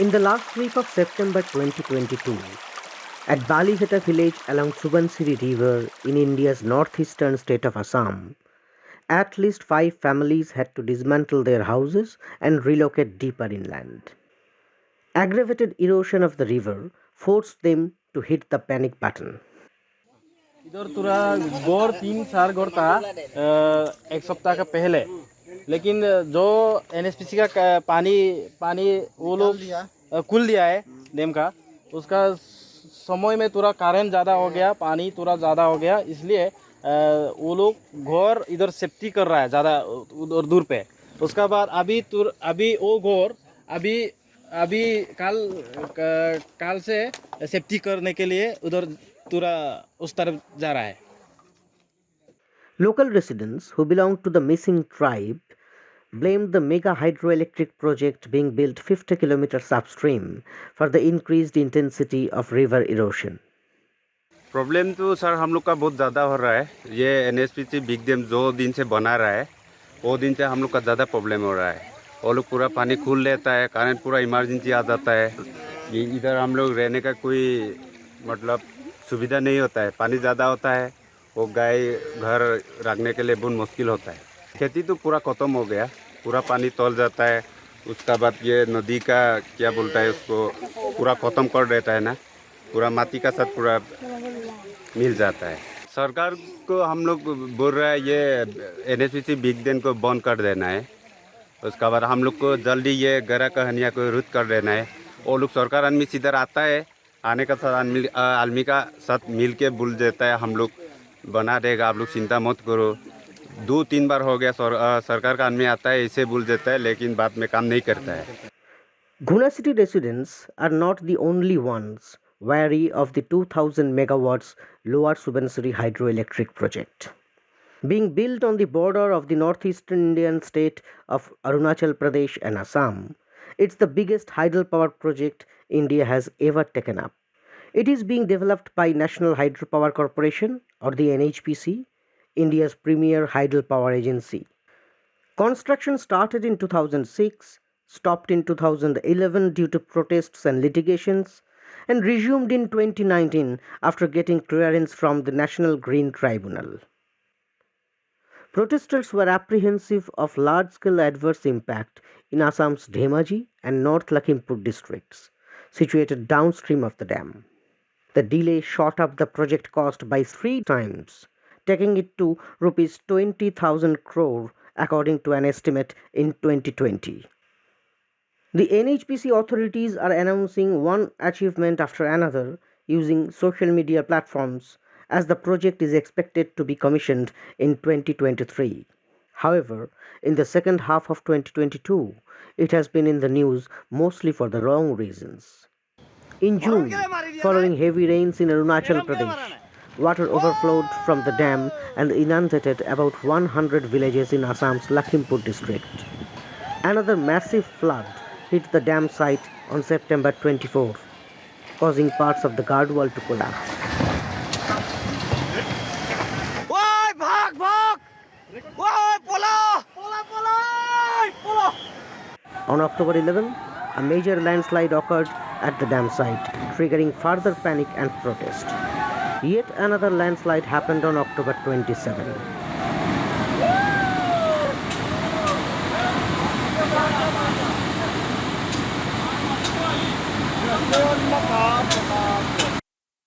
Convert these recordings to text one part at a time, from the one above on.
In the last week of September 2022, at Baliheta village along Subansiri River in India's northeastern state of Assam, at least 5 families had to dismantle their houses and relocate deeper inland. Aggravated erosion of the river forced them to hit the panic button. इधर तुरा गौर 3-4 गौर था एक सप्ताह का पहले, लेकिन जो एनएसपीसी का पानी वो लोग खुल दिया है डैम का, उसका समय में तुरा कारण ज़्यादा हो गया, पानी तुरा ज़्यादा हो गया, इसलिए वो लोग घोर इधर सेफ्टी कर रहा है ज़्यादा उधर दूर पे। उसका बाद अभी वो घोर अभी काल से सेफ्टी करने के लिए उधर तुरा उस तरफ जा रहा है। Local residents who belong to the missing tribe blamed the mega hydroelectric project being built 50 kilometers upstream for the increased intensity of river erosion. Problem तो सर हम लोग का बहुत ज़्यादा हो रहा है। ये एनएसपीसी बिग डैम जो दिन से बना रहा है वो दिन से हम लोग का ज़्यादा प्रॉब्लम हो रहा है। वो लोग पूरा पानी खुल लेता है, कारण पूरा इमरजेंसी आ जाता है। इधर हम लोग रहने का कोई मतलब सुविधा नहीं होता है, पानी ज़्यादा होता है, वो गाय घर रखने के लिए बहुत मुश्किल होता है। खेती तो पूरा ख़त्म हो गया, पूरा पानी तौल जाता है। उसका बाद ये नदी का क्या बोलता है उसको पूरा ख़त्म कर देता है ना, पूरा माटी का साथ पूरा मिल जाता है। सरकार को हम लोग बोल रहा है ये एनएसपीसी बिग डैम को बंद कर देना है। उसका बाद हम लोग को जल्दी ये गरा कहानियाँ को रुत कर देना है। वो लोग सरकार आदमी सीधर आता है, आने का साथ आदमी का साथ मिल के बोल देता है हम लोग बना देगा, आप लोग चिंता मत करो। 2-3 बार हो गया सरकार का आदमी आता है ऐसे बोल देता है, लेकिन बाद में काम नहीं करता है। Guna city residents are not the only ones wary of the 2000 megawatts Lower Subansiri hydroelectric project. Being built on the border of the northeastern Indian state of Arunachal Pradesh and Assam, it's the biggest hydropower project India has ever taken up. It is being developed by National Hydropower Corporation or the NHPC, India's premier hydropower agency. Construction started in 2006, stopped in 2011 due to protests and litigations, and resumed in 2019 after getting clearance from the National Green Tribunal. Protesters were apprehensive of large-scale adverse impact in Assam's Dhemaji and North Lakhimpur districts, situated downstream of the dam. The delay shot up the project cost by 3 times, taking it to Rs 20,000 crore according to an estimate in 2020. The NHPC authorities are announcing one achievement after another using social media platforms, as the project is expected to be commissioned in 2023. However, in the second half of 2022, it has been in the news mostly for the wrong reasons. In June, following heavy rains in Arunachal Pradesh, water overflowed from the dam and inundated about 100 villages in Assam's Lakhimpur district. Another massive flood hit the dam site on September 24, causing parts of the guard wall to collapse. On October 11, a major landslide occurred at the dam site, triggering further panic and protest. Yet another landslide happened on October 27.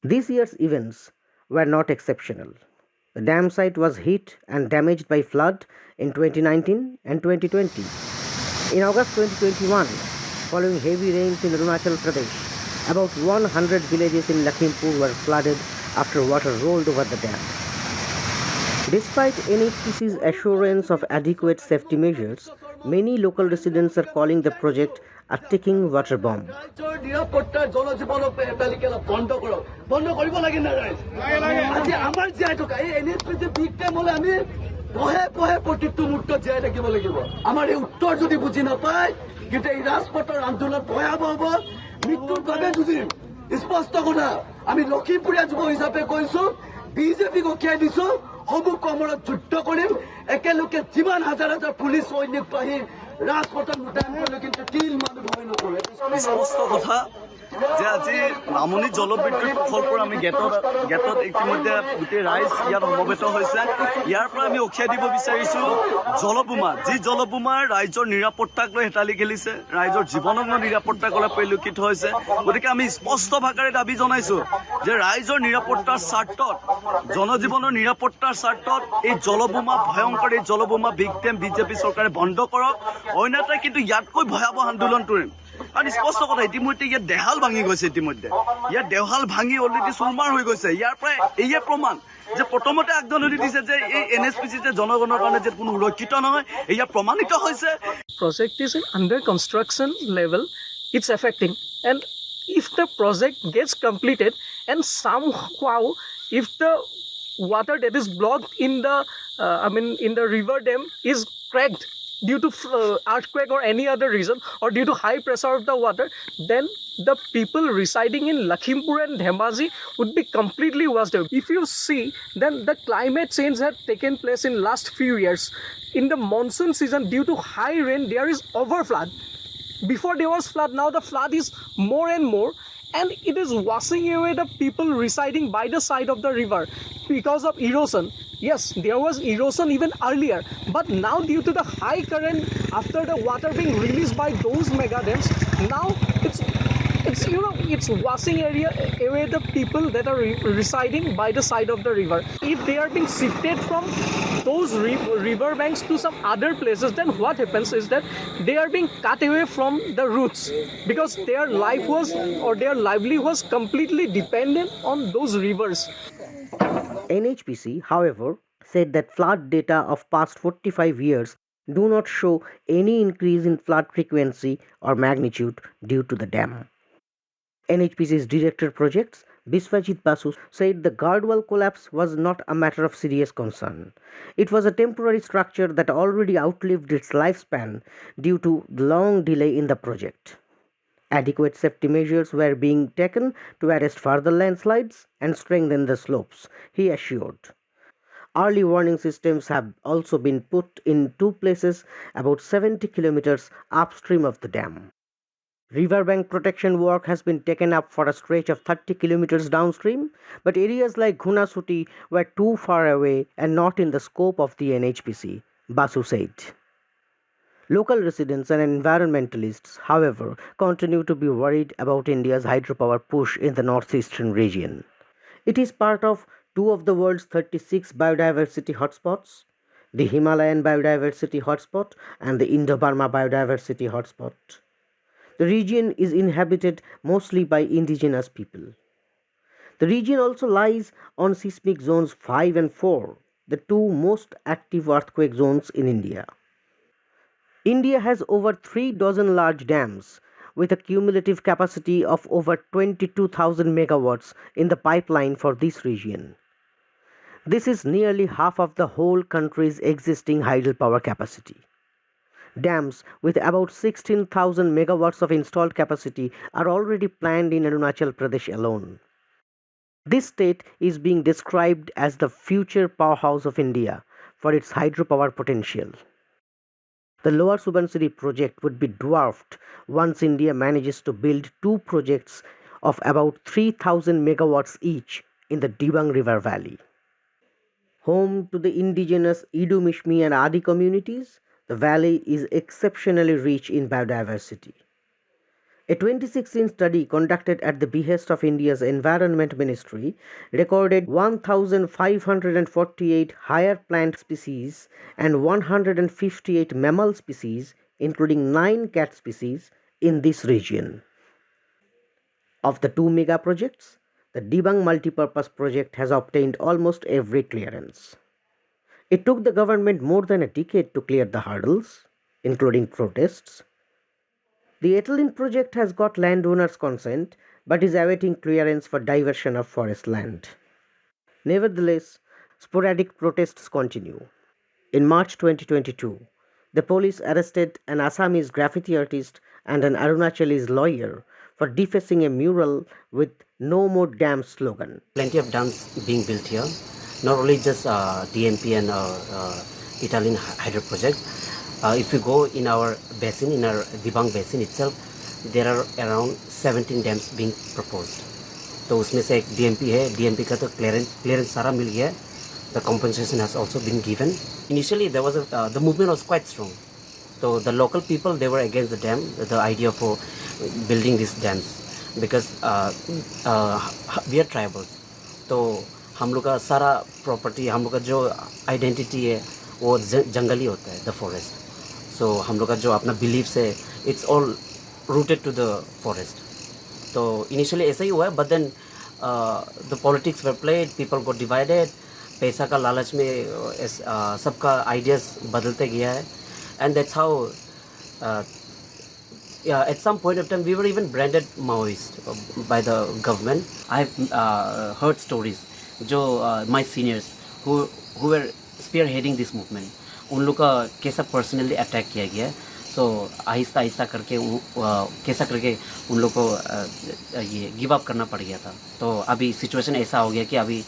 This year's events were not exceptional. The dam site was hit and damaged by flood in 2019 and 2020. In August 2021, following heavy rains in Arunachal Pradesh, about 100 villages in Lakhimpur were flooded after water rolled over the dam. Despite NHPC's assurance of adequate safety measures, many local residents are calling the project a ticking water bomb. BJP ককিয়াই দিছো হবু কমৰত যুদ্ধ কৰিম একেলকে যিমান হাজাৰ হাজাৰ police সৈনিক বাহিনী স্পষ্ট কথা যে আজি নামনি জলবিদ্যুৎ প্ৰকল্পৰ আমি গেটত ইতিমধ্যে গোটেই ৰাইজ ইয়াত সমবেত হৈছে। ইয়াৰ পৰা আমি উখিয়াই দিব বিচাৰিছোঁ জলবোমা, যি জলবোমাৰ ৰাইজৰ নিৰাপত্তাক লৈ হেতালি খেলিছে, ৰাইজৰ জীৱনক লৈ নিৰাপত্তাক লৈ পৰিলক্ষিত হৈছে। গতিকে আমি স্পষ্ট ভাষাৰে দাবী জনাইছোঁ যে ৰাইজৰ নিৰাপত্তাৰ স্বাৰ্থত, জনজীৱনৰ নিৰাপত্তাৰ স্বাৰ্থত এই জলবোমা, ভয়ংকৰ এই জলবোমা ভিক্টিম বিজেপি চৰকাৰে বন্ধ কৰক, অন্যথাই কিন্তু ইয়াতকৈ ভয়াৱহ আন্দোলন কৰিম। কাৰণ স্পষ্ট কথা, ইতিমধ্যে ইয়াত দেহাল ভাঙি গৈছে, ইতিমধ্যে ইয়াত দেহাল ভাঙি অলৰেডি চুৰমাৰ হৈ গৈছে। ইয়াৰ পৰা এয়ে প্ৰমাণ যে প্ৰথমতে আগজাননী দিছে যে এই NSPC যে জনগণৰ কাৰণে যে কোনো সুৰক্ষিত নহয়, এয়া প্ৰমাণিত হৈছে। Project is in under construction level, it's affecting, and if the project gets completed and somehow if the water that is blocked in the in the river dam is cracked due to earthquake or any other reason, or due to high pressure of the water, then the people residing in Lakhimpur and Dhemaji would be completely washed out. If you see, then the climate change had taken place in last few years. In the monsoon season, due to high rain, there is overflood. Before there was flood, now the flood is more and more, and it is washing away the people residing by the side of the river because of erosion. Yes, there was erosion even earlier, but now due to the high current after the water being released by those mega dams, now it's washing away the people that are residing by the side of the river. If they are being shifted from those river banks to some other places, then what happens is that they are being cut away from the roots, because their life was, or their livelihood was completely dependent on those rivers. NHPC, however, said that flood data of past 45 years do not show any increase in flood frequency or magnitude due to the dam. NHPC's Director Projects, Biswajit Basu, said the guardrail collapse was not a matter of serious concern. It was a temporary structure that already outlived its lifespan due to the long delay in the project. Adequate safety measures were being taken to arrest further landslides and strengthen the slopes, he assured. Early warning systems have also been put in two places about 70 kilometers upstream of the dam. Riverbank protection work has been taken up for a stretch of 30 kilometers downstream, but areas like Ghunasuti were too far away and not in the scope of the NHPC, Basu said. Local residents and environmentalists, however, continue to be worried about India's hydropower push in the northeastern region. It is part of two of the world's 36 biodiversity hotspots, the Himalayan biodiversity hotspot and the Indo-Burma biodiversity hotspot. The region is inhabited mostly by indigenous people. The region also lies on seismic zones 5 and 4, the two most active earthquake zones in India. India has over 3 dozen large dams with a cumulative capacity of over 22,000 megawatts in the pipeline for this region. This is nearly half of the whole country's existing hydropower capacity. Dams with about 16,000 megawatts of installed capacity are already planned in Arunachal Pradesh alone. This state is being described as the future powerhouse of India for its hydropower potential. The Lower Subansiri project would be dwarfed once India manages to build two projects of about 3,000 megawatts each in the Dibang River Valley. Home to the indigenous Idu Mishmi and Adi communities, the valley is exceptionally rich in biodiversity. A 2016 study conducted at the behest of India's Environment Ministry recorded 1,548 higher plant species and 158 mammal species, including 9 cat species, in this region. Of the two mega projects, the Dibang multipurpose project has obtained almost every clearance. It took the government more than a decade to clear the hurdles, including protests. The ethylene project has got landowners' consent but is awaiting clearance for diversion of forest land. Nevertheless, sporadic protests continue. In March 2022, the police arrested an Assamese graffiti artist and an Arunachalese lawyer for defacing a mural with "No More Dams" slogan. Plenty of dams being built here, not only just DMP and Italian hydro project. If you go in our basin, in our Dibang basin itself, there are around 17 dams being proposed. तो उसमें से एक DMP है, DMP का तो clearance सारा मिल गया. The compensation has also been given. Initially, there was the movement was quite strong. So the local people, they were against the dam, the idea for building these dams, because we are tribals. तो हम लोग का सारा property, हम लोग का जो identity है वो जंगली होता है, द फॉरेस्ट. सो हम लोग का जो अपना बिलीव्स है, it's all rooted to the forest. तो इनिशियली ऐसा ही हुआ है, but then the politics were played, people got divided. पैसा का लालच में सबका आइडियाज़ बदलते गया है. And that's how at some point of time we were even branded Maoist by the government. I've heard stories जो my seniors who were spearheading this movement, उन लोग का कैसा पर्सनली अटैक किया गया. सो आहिस्ता आहिस्ता करके कैसा करके उन लोग को ये गिव अप करना पड़ गया था. तो अभी सिचुएशन ऐसा हो गया कि अभी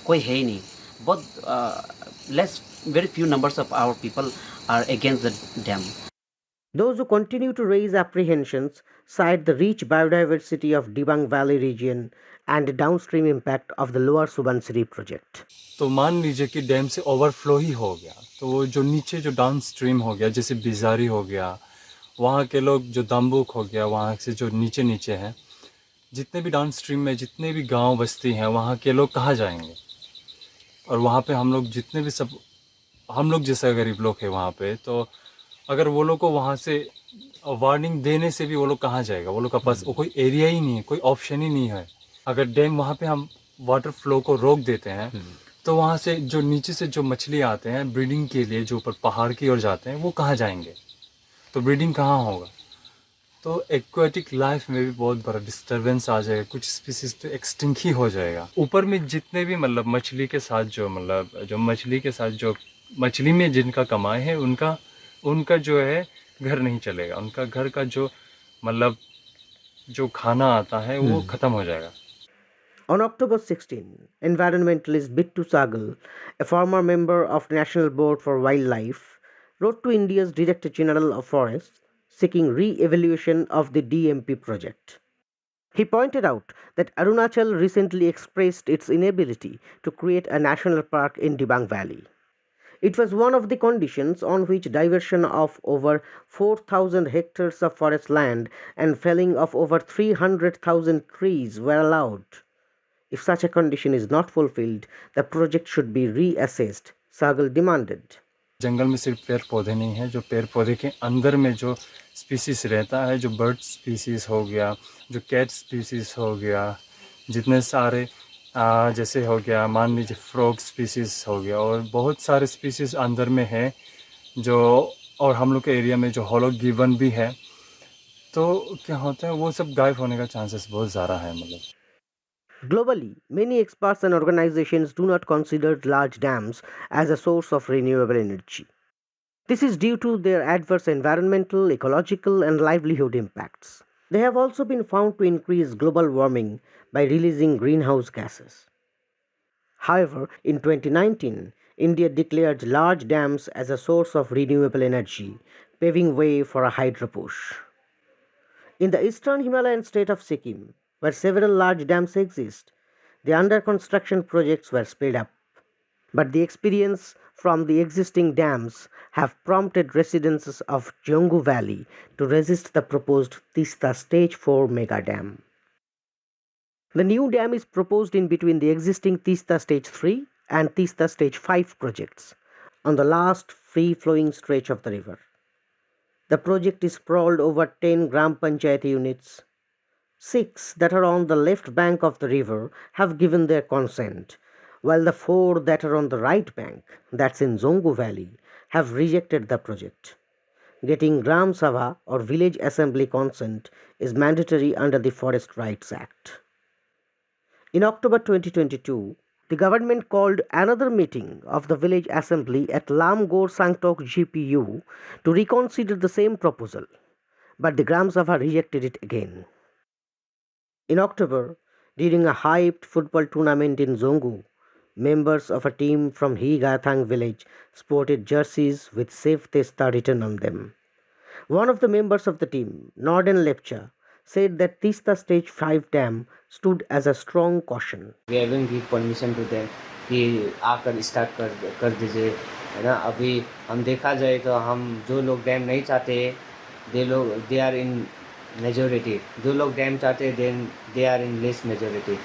कोई है ही नहीं. बहुत less, very few numbers of our people are against the dam. Those who continue to raise apprehensions cite the rich biodiversity of Dibang Valley region and the downstream impact of the Lower Subansiri project. तो मान लीजिए कि dam से overflow ही हो गया, तो वो जो नीचे जो डाउन स्ट्रीम हो गया, जैसे बिजारी हो गया, वहाँ के लोग जो दम्बुक हो गया, वहाँ से जो नीचे नीचे हैं, जितने भी डाउन स्ट्रीम में जितने भी गांव बस्ती हैं, वहाँ के लोग कहाँ जाएंगे. और वहाँ पे हम लोग जितने भी सब हम लोग जैसे गरीब लोग हैं वहाँ पे, तो अगर वो लोग को वहाँ से वार्निंग देने से भी वो लोग कहाँ जाएगा. वो लोग के पास वो कोई एरिया ही नहीं है, कोई ऑप्शन ही नहीं है. अगर डैम वहाँ पे हम वाटर फ्लो को रोक देते हैं, तो वहाँ से जो नीचे से जो मछली आते हैं ब्रीडिंग के लिए, जो ऊपर पहाड़ की ओर जाते हैं, वो कहाँ जाएंगे. तो ब्रीडिंग कहाँ होगा. तो एक्वेटिक लाइफ में भी बहुत बड़ा डिस्टर्बेंस आ जाएगा. कुछ स्पीसीज तो एक्सटिंक्ट ही हो जाएगा. ऊपर में जितने भी मतलब मछली के साथ जो मछली में जिनका कमाई है, उनका जो है घर नहीं चलेगा. उनका घर का जो मतलब जो खाना आता है वो ख़त्म हो जाएगा. On October 16, environmentalist Bittu Sagal, a former member of National Board for Wildlife, wrote to India's Director General of Forests seeking re-evaluation of the DMP project. He pointed out that Arunachal recently expressed its inability to create a national park in Dibang Valley. It was one of the conditions on which diversion of over 4,000 hectares of forest land and felling of over 300,000 trees were allowed. If such a condition is not fulfilled, the project should be reassessed, Sagal demanded. जंगल में सिर्फ पेड़ पौधे नहीं है, जो पेड़ पौधे के अंदर में जो स्पीसीज रहता है, जो बर्ड स्पीसीज हो गया, जो कैट स्पीसीज हो गया, जितने सारे जैसे हो गया, मान लीजिए फ्रॉग स्पीसीज हो गया, और बहुत सारे स्पीसीज अंदर में है जो, और हम लोग के एरिया में जो हॉलो गिवन भी है. तो क्या होता है, वो सब गायब होने का चांसेस बहुत ज़्यादा है. मतलब Globally, many experts and organizations do not consider large dams as a source of renewable energy. This is due to their adverse environmental, ecological, and livelihood impacts. They have also been found to increase global warming by releasing greenhouse gases. However, in 2019, India declared large dams as a source of renewable energy, paving way for a hydro push. In the eastern Himalayan state of Sikkim, where several large dams exist, the under-construction projects were sped up. But the experience from the existing dams have prompted residents of Jongu Valley to resist the proposed Tista Stage 4 mega dam. The new dam is proposed in between the existing Tista Stage 3 and Tista Stage 5 projects on the last free-flowing stretch of the river. The project is sprawled over 10 Gram Panchayat units. 6 that are on the left bank of the river have given their consent, while the 4 that are on the right bank, that's in Zongu Valley, have rejected the project. Getting Gram Sabha or village assembly consent is mandatory under the Forest Rights Act. In October 2022, the government called another meeting of the village assembly at Lamgor Sangtok GPU to reconsider the same proposal, but the Gram Sabha rejected it again. In October, during a hyped football tournament in Zongu, Members of a team from Higathang village sported jerseys with Save Testa written on them. One of the members of the team, Norden Lepcha, said that Tista Stage 5 dam stood as a strong caution. We haven't given permission to them कि आकर start कर दीजिए, है ना। अभी हम देखा जाए तो हम जो लोग डैम नहीं चाहते दे आर इन मेजोरिटी, जो लोग डैम चाहते हैं they are in less majority.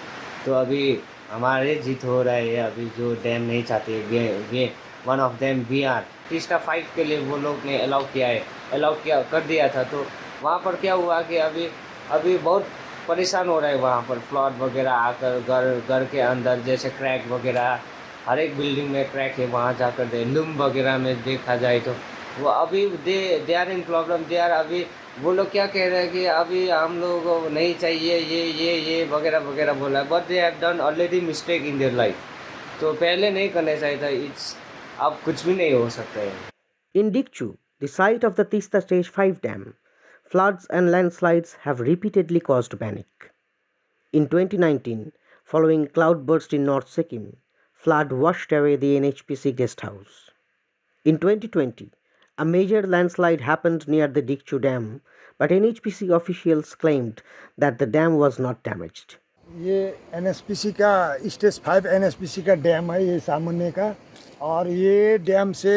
तो अभी हमारे जीत हो रहा है। अभी जो डैम नहीं चाहते वे one of them we are. तीसरा 5 के लिए वो लोग ने अलाउ किया कर दिया था। तो वहाँ पर क्या हुआ कि अभी बहुत परेशान हो रहा है। वहाँ पर फ्लड वगैरह आकर घर के अंदर जैसे क्रैक वगैरह, हर एक बिल्डिंग में क्रैक है। वहाँ जाकर लूम वगैरह में देखा जाए तो वो अभी दे आर इन प्रॉब्लम। अभी वो लोग क्या कह रहे हैं कि अभी हम लोग को नहीं चाहिए ये वगैरह वगैरह बोला। But they have done already mistake in their life. तो पहले नहीं करना चाहिए था। अब कुछ भी नहीं हो सकता है। In Dikchu, the site of the Tista Stage 5 dam, floods and landslides have repeatedly caused panic. In 2019, following cloudburst in North Sikkim, flood washed away the NHPC guest house. In 2020, a major landslide happened near the Dikchu dam, but NHPC officials claimed that the dam was not damaged. ये NHPC का stage 5 NHPC का dam है, ये सामान्य का। और ये dam से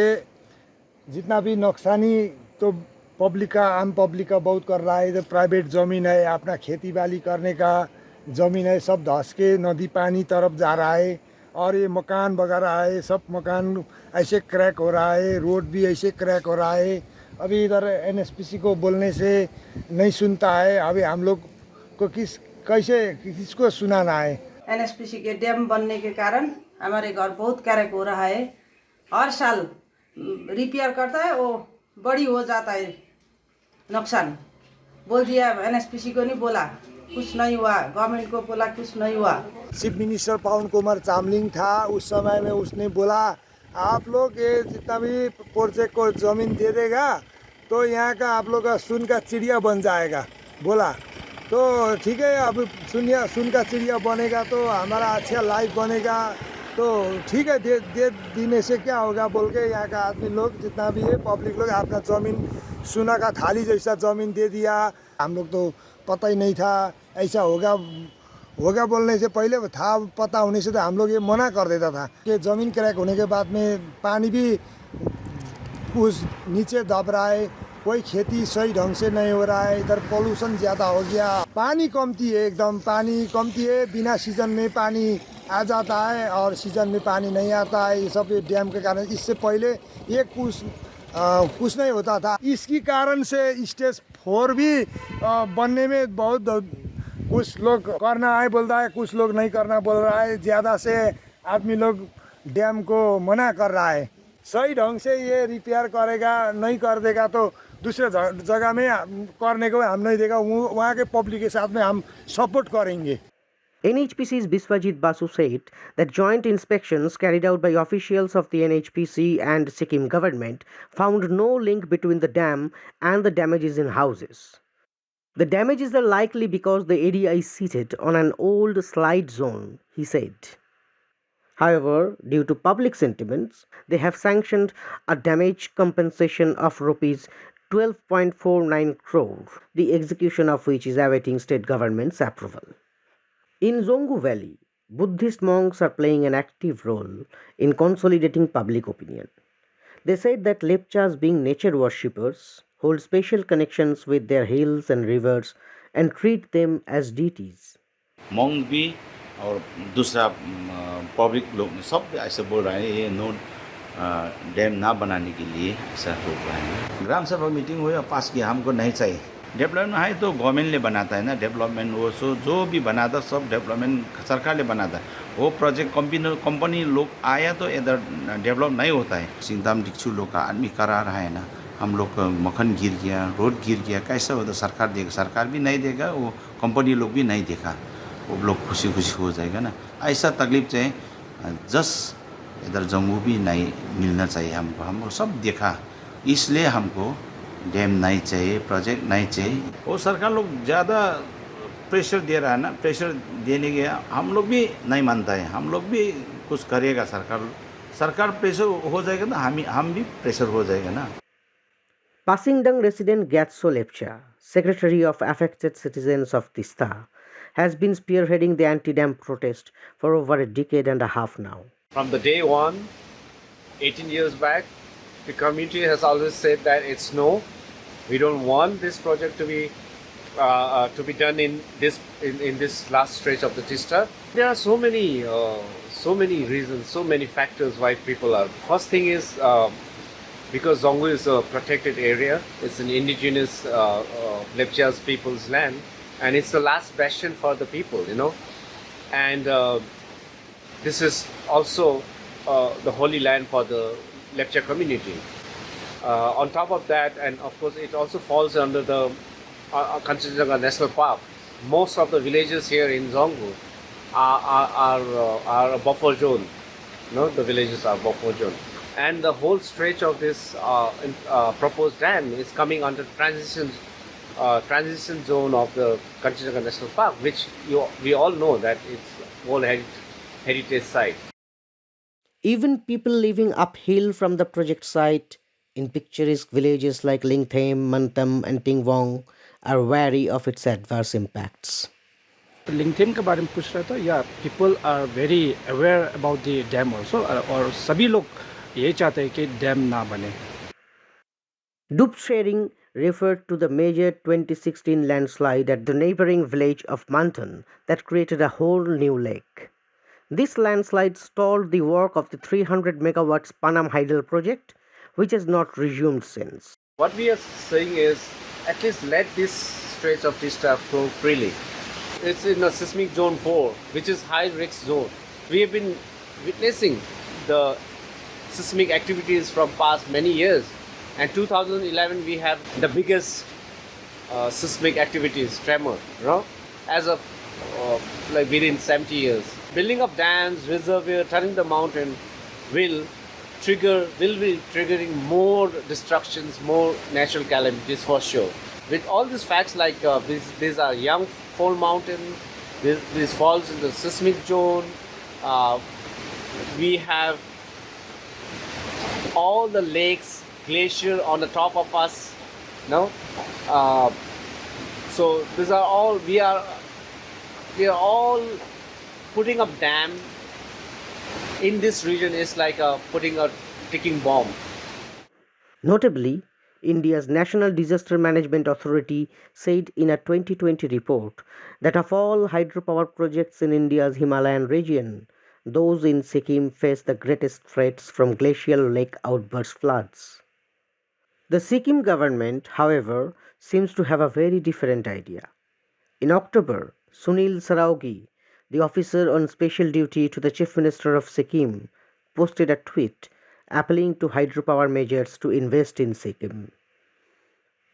जितना भी नुकसानी तो पब्लिक का, आम पब्लिक का बहुत कर रहा है। इधर प्राइवेट ज़मीन है, अपना खेती बाड़ी करने का ज़मीन है, सब धंस के नदी पानी तरफ जा रहा है। और ये मकान वगैरह है, सब मकान ऐसे क्रैक हो रहा है, रोड भी ऐसे क्रैक हो रहा है। अभी इधर NHPC को बोलने से नहीं सुनता है। अभी हम लोग को किसको सुनाना है। NHPC के डैम बनने के कारण हमारे घर बहुत क्रैक हो रहा है। हर साल रिपेयर करता है, वो बड़ी हो जाता है नुकसान। बोल दिया NHPC को नहीं बोला, कुछ नहीं हुआ। गवर्नमेंट को बोला, कुछ नहीं हुआ। चीफ मिनिस्टर पवन कुमार चामलिंग था उस समय में, उसने बोला आप लोग ये जितना भी प्रोजेक्ट को ज़मीन दे देगा तो यहाँ का आप लोग का सुन का चिड़िया बन जाएगा बोला। तो ठीक है, अब सुन का चिड़िया बनेगा तो हमारा अच्छा लाइफ बनेगा। तो ठीक है, दे देने से क्या होगा बोल के यहाँ का आदमी लोग जितना भी है पब्लिक लोग अपना ज़मीन सोना का थाली जैसा ज़मीन दे दिया। हम लोग तो पता ही नहीं था ऐसा होगा बोलने से पहले था, पता होने से तो हम लोग ये मना कर देता था कि ज़मीन क्रैक होने के बाद में पानी भी उस नीचे दब रहा है, कोई खेती सही ढंग से नहीं हो रहा है। इधर पोल्यूशन ज़्यादा हो गया, पानी कमती है, एकदम पानी कमती है। बिना सीजन में पानी आ जाता है और सीजन में पानी नहीं आता है। ये सब डैम के कारण, इससे पहले ये कुछ नहीं होता था। इसकी कारण से स्टेज 4 भी बनने में बहुत कुछ लोग करना है बोलता है, कुछ लोग नहीं करना बोल रहा है। ज़्यादा से आदमी लोग डैम को मना कर रहा है। सही ढंग से ये रिपेयर करेगा, नहीं कर देगा तो दूसरे जगह में करने को हम नहीं देगा। वहाँ के पब्लिक के साथ में हम सपोर्ट करेंगे। NHPC's Biswajit Basu said that joint inspections carried out by officials of the NHPC and Sikkim government found no link between the dam and the damages in houses. The damages are likely because the area is seated on an old slide zone, he said. However, due to public sentiments, they have sanctioned a damage compensation of rupees 12.49 crore, the execution of which is awaiting state government's approval. In Zongu Valley, Buddhist monks are playing an active role in consolidating public opinion. They said that Lepchas, being nature worshippers, hold special connections with their hills and rivers and treat them as deities. monk भी और दूसरा public लोग सब ऐसे बोल रहे हैं ये नो डैम ना बनाने के लिए ऐसा हो रहा है। ग्राम सभा मीटिंग हुई और पास किया, हमको नहीं चाहिए। डेवलपमेंट है तो गवर्नमेंट ने बनाता है ना डेवलपमेंट, वो जो भी बनाता सब डेवलपमेंट सरकार ने बनाता है। वो प्रोजेक्ट कंपनी लोग आया तो इधर डेवलप नहीं होता है। सिंगदाम डिक्चू लोग का आदमी करा रहा है ना, हम लोग का मक्खन गिर गया, रोड गिर गया, कैसा होता सरकार देगा? सरकार भी नहीं देगा, वो कंपनी लोग भी नहीं देखा, वो लोग खुशी खुशी हो जाएगा ना। ऐसा तकलीफ चाहिए जस इधर जंगू भी नहीं मिलना चाहिए हमको। हम सब देखा, इसलिए हमको डैम नहीं चाहिए, प्रोजेक्ट नहीं चाहिए। वो सरकार लोग ज़्यादा प्रेशर दे रहा है ना, प्रेशर देने के हम लोग भी नहीं मानता है। हम लोग भी कुछ करेगा सरकार, सरकार प्रेशर हो जाएगा ना, हम भी प्रेशर हो जाएगा ना. Pasingdang resident Gyatso Lepcha, secretary of affected citizens of Tista, has been spearheading the anti-dam protest for over a decade and a half now. From the day one, 18 years back, the community has always said that it's no. We don't want this project to be done in this last stretch of the Tista. There are so many reasons, so many factors why people are. First thing is because Zongu is a protected area. It's an indigenous Lepchas people's land, and it's the last bastion for the people, you know. And this is also the holy land for the Lepcha community. On top of that, and of course, it also falls under the Kanchenjunga National Park. Most of the villages here in Zongu are a buffer zone. No, the villages are buffer zone, and the whole stretch of this proposed dam is coming under transition zone of the Kanchenjunga National Park, which we all know that it's World Heritage Site. Even people living uphill from the project site in picturesque villages like Lingthem, Mantam, and Tingwong are wary of its adverse impacts. लिंगथेम के बारे में पूछ रहा था या people are very aware about the dam also और सभी लोग ये चाहते हैं कि डैम ना बने. Dup sharing referred to the major 2016 landslide at the neighboring village of Mantan that created a whole new lake. This landslide stalled the work of the 300 megawatts Panam hydel project, which has not resumed since. What we are saying is, at least let this stretch of Tista flow freely. It's in a seismic zone 4, which is high risk zone. We have been witnessing the seismic activities from past many years. And 2011 we have the biggest seismic activities, tremor, you know, as of like within 70 years. Building of dams, reservoir, turning the mountain will be triggering more destructions, more natural calamities for sure. With all these facts, like these are young fall mountain, this falls in the seismic zone. We have all the lakes, glacier on the top of us, no? So these are all we are putting up dam in this region is like putting a ticking bomb. Notably, India's National Disaster Management Authority said in a 2020 report that of all hydropower projects in India's Himalayan region, those in Sikkim face the greatest threats from glacial lake outburst floods. The Sikkim government, however, seems to have a very different idea. In October, Sunil Saraugi, the officer on special duty to the Chief Minister of Sikkim, posted a tweet appealing to hydropower measures to invest in Sikkim.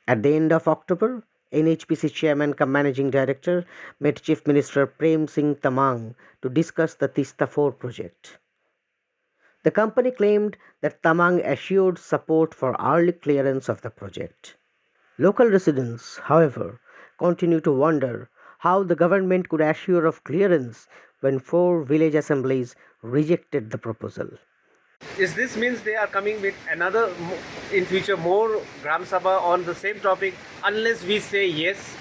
At the end of October, NHPC Chairman cum Managing Director met Chief Minister Prem Singh Tamang to discuss the Tista 4 project. The company claimed that Tamang assured support for early clearance of the project. Local residents, however, continue to wonder how the government could assure of clearance when 4 village assemblies rejected the proposal. Is this means they are coming with another in future more Gram Sabha on the same topic unless we say yes?